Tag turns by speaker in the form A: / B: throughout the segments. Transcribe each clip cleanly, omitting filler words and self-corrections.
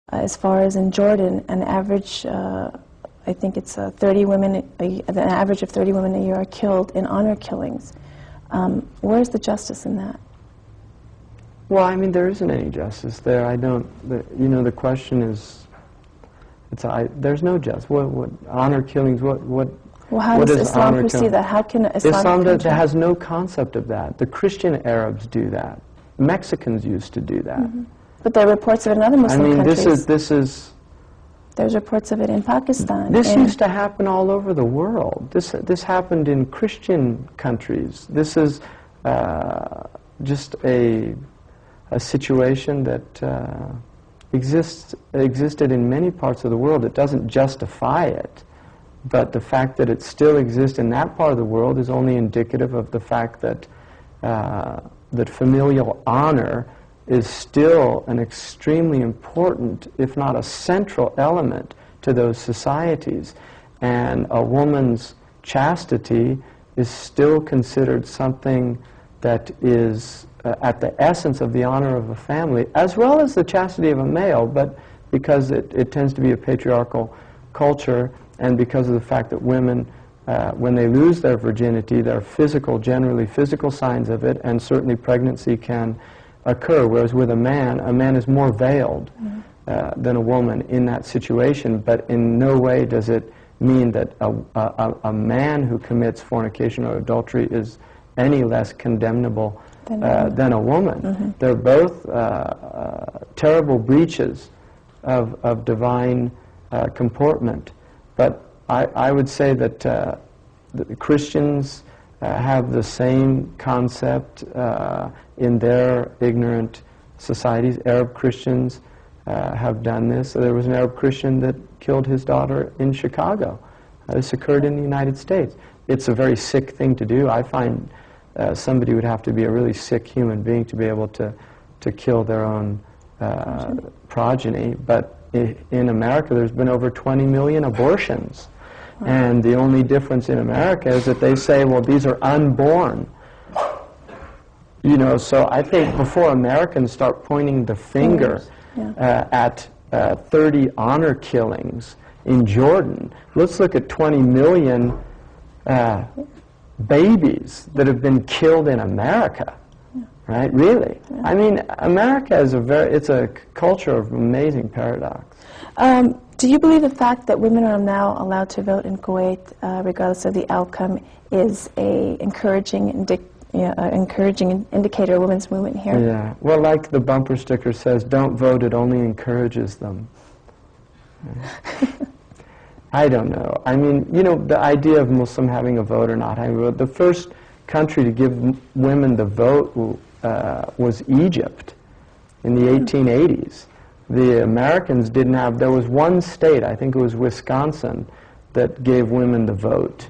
A: as far as in Jordan, an average, I think it's 30 women, an average of 30 women a year are killed in honor killings. Where's the justice in that?
B: Well, I mean, there isn't any justice there. I don't, you know, the question is, there's no justice. What honor killings, what
A: well, how does Islam perceive that? How can
B: Islam has no concept of that. The Christian Arabs do that. Mexicans used to do that.
A: Mm-hmm. But there are reports of it in other Muslim countries.
B: There's
A: reports of it in Pakistan.
B: This used to happen all over the world. This happened in Christian countries. This is just a situation that existed in many parts of the world. It doesn't justify it, but the fact that it still exists in that part of the world is only indicative of the fact that that familial honor is still an extremely important, if not a central element to those societies. And a woman's chastity is still considered something that is at the essence of the honor of a family, as well as the chastity of a male, but because it tends to be a patriarchal culture, and because of the fact that women, when they lose their virginity, there are generally physical signs of it, and certainly pregnancy can occur, whereas with a man is more veiled than a woman in that situation, but in no way does it mean that a man who commits fornication or adultery is any less condemnable than a woman. Mm-hmm. They're both terrible breaches of divine comportment. But I would say that the Christians have the same concept in their ignorant societies. Arab Christians have done this. There was an Arab Christian that killed his daughter in Chicago. This occurred in the United States. It's a very sick thing to do. I find somebody would have to be a really sick human being to be able to kill their own progeny. But in America, there's been over 20 million abortions. Wow. And the only difference in America is that they say, well, these are unborn. You know, so I think before Americans start pointing the finger at 30 honor killings in Jordan, let's look at 20 million babies that have been killed in America. Right? Really? Yeah. I mean, America is it's a culture of amazing paradox.
A: Do you believe the fact that women are now allowed to vote in Kuwait, regardless of the outcome, is a encouraging indicator of women's movement here?
B: Yeah. Well, like the bumper sticker says, don't vote, it only encourages them. I don't know. I mean, you know, the idea of Muslim having a vote or not having a vote, the first country to give women the vote was Egypt in the 1880s. The Americans didn't have, there was one state, I think it was Wisconsin, that gave women the vote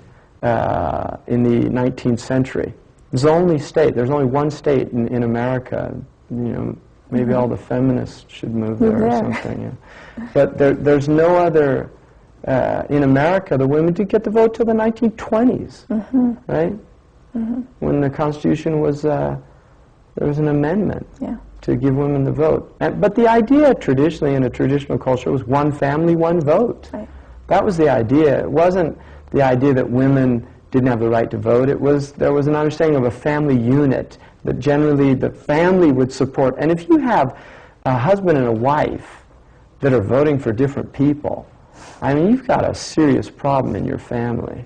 B: in the 19th century. It was the only state. There's only one state in America. You know, maybe all the feminists should move there or something. Yeah. But there's no other, in America, the women didn't get the vote till the 1920s, right? When the Constitution was, there was an amendment to give women the vote. But the idea traditionally in a traditional culture was one family, one vote. Right. That was the idea. It wasn't the idea that women didn't have the right to vote. There was an understanding of a family unit that generally the family would support. And if you have a husband and a wife that are voting for different people, I mean, you've got a serious problem in your family.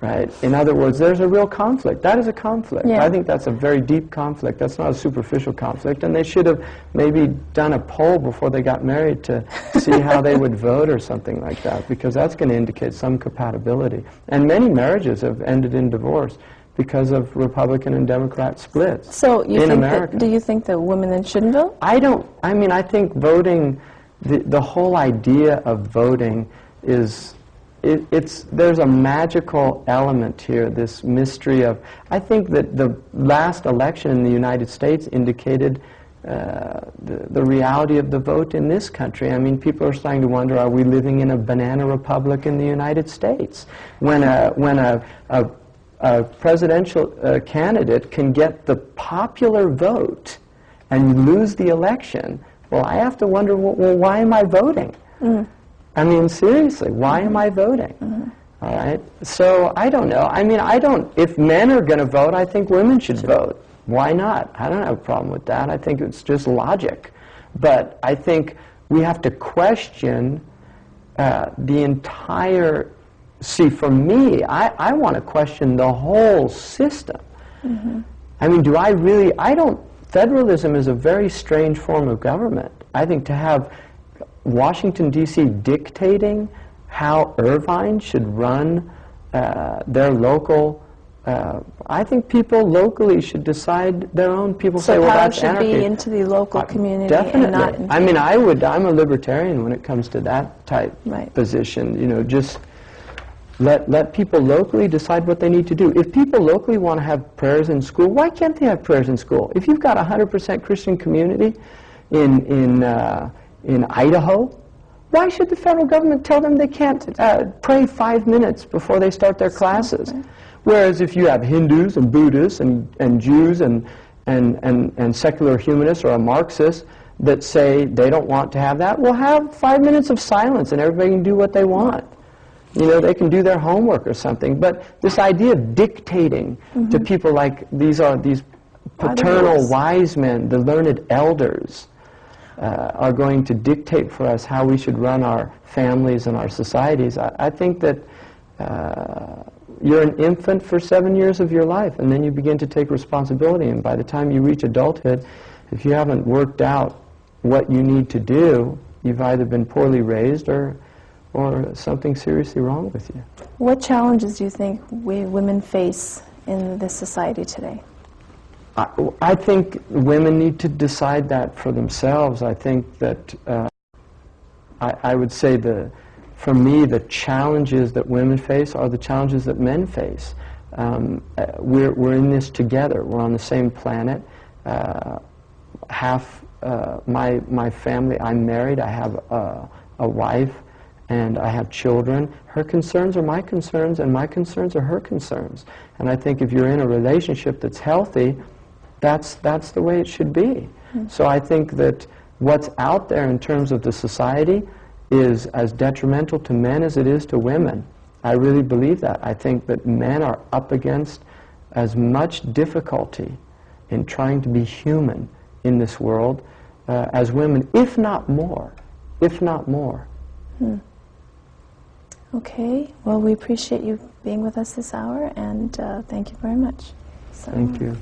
B: Right? In other words, there's a real conflict. That is a conflict. Yeah. I think that's a very deep conflict. That's not a superficial conflict. And they should have maybe done a poll before they got married to see how they would vote or something like that, because that's going to indicate some compatibility. And many marriages have ended in divorce because of Republican and Democrat splits.
A: So you think do you think that women then shouldn't vote?
B: I don't. I mean, I think voting, the whole idea of voting is... there's a magical element here, this mystery of... I think that the last election in the United States indicated the reality of the vote in this country. I mean, people are starting to wonder, are we living in a banana republic in the United States? When a presidential candidate can get the popular vote and lose the election well, I have to wonder, well, why am I voting? I mean, seriously, why am I voting? All right? So, I don't know. I mean, if men are going to vote, I think women should vote. Why not? I don't have a problem with that. I think it's just logic. But I think we have to question the entire... See, for me, I want to question the whole system. I mean, federalism is a very strange form of government. I think to have Washington, D.C. dictating how Irvine should run their local... I think people locally should decide their own. People say, well, that's anarchy.
A: So power should be into the local community.
B: Definitely.
A: And not in
B: I mean, I'm a libertarian when it comes to that type position. You know, just let people locally decide what they need to do. If people locally want to have prayers in school, why can't they have prayers in school? If you've got a 100% Christian community in Idaho, why should the federal government tell them they can't pray 5 minutes before they start their classes? Whereas if you have Hindus and Buddhists and Jews and secular humanists or a Marxist that say they don't want to have that, well, have 5 minutes of silence and everybody can do what they want. You know, they can do their homework or something. But this idea of dictating to people like these paternal wise men, the learned elders, are going to dictate for us how we should run our families and our societies. I think that you're an infant for 7 years of your life, and then you begin to take responsibility. And by the time you reach adulthood, if you haven't worked out what you need to do, you've either been poorly raised or something seriously wrong with you.
A: What challenges do you think we women face in this society today?
B: I think women need to decide that for themselves. I think that I would say for me, the challenges that women face are the challenges that men face. We're in this together. We're on the same planet. Half my family, I'm married. I have a wife, and I have children. Her concerns are my concerns, and my concerns are her concerns. And I think if you're in a relationship that's healthy, that's the way it should be. So I think that what's out there in terms of the society is as detrimental to men as it is to women. I really believe that. I think that men are up against as much difficulty in trying to be human in this world as women, if not more. If not more.
A: Okay. Well, we appreciate you being with us this hour, and thank you very much.
B: Thank you.